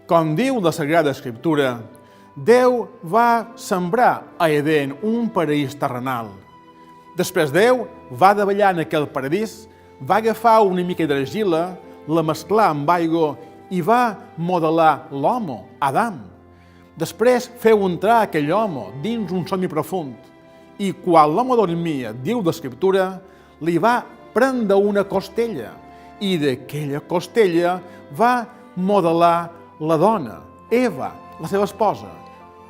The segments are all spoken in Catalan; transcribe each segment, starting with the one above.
Com diu la Sagrada Escriptura, Déu va sembrar a Eden un paraís terrenal. Després Déu va davallar en aquell paradís, va agafar una mica d'argila, la mesclar amb aigua i va modelar l'home, Adam. Després feu entrar aquell home dins un somni profund i quan l'home dormia, diu l'Escriptura, li va prendre una costella i d'aquella costella va modelar la dona, Eva, la seva esposa,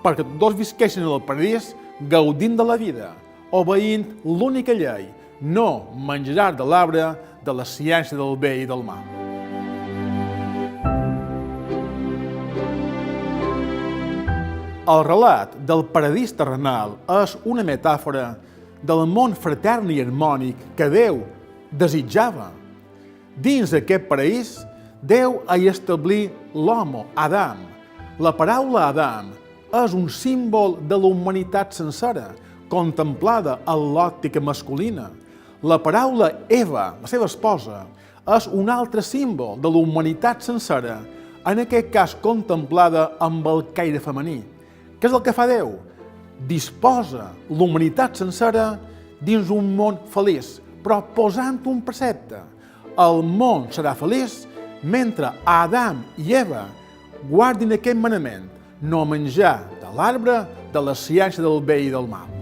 perquè tots dos visquessin al paradís gaudint de la vida, obeint l'única llei, no menjaràs de l'arbre de la ciència del bé i del mal. El relat del paradís terrenal és una metàfora del món fratern i harmònic que Déu desitjava. Dins d'aquest paraís, Déu hi establí l'home, Adam. La paraula Adam és un símbol de la humanitat sencera, contemplada en l'òptica masculina. La paraula Eva, la seva esposa, és un altre símbol de la humanitat sencera, en aquest cas contemplada amb el caire femení. Què és el que fa Déu? Disposa l'humanitat sencera dins un món feliç, però posant un precepte. El món serà feliç mentre Adam i Eva guardin aquest manament, no menjar de l'arbre de la ciència del bé i del mal.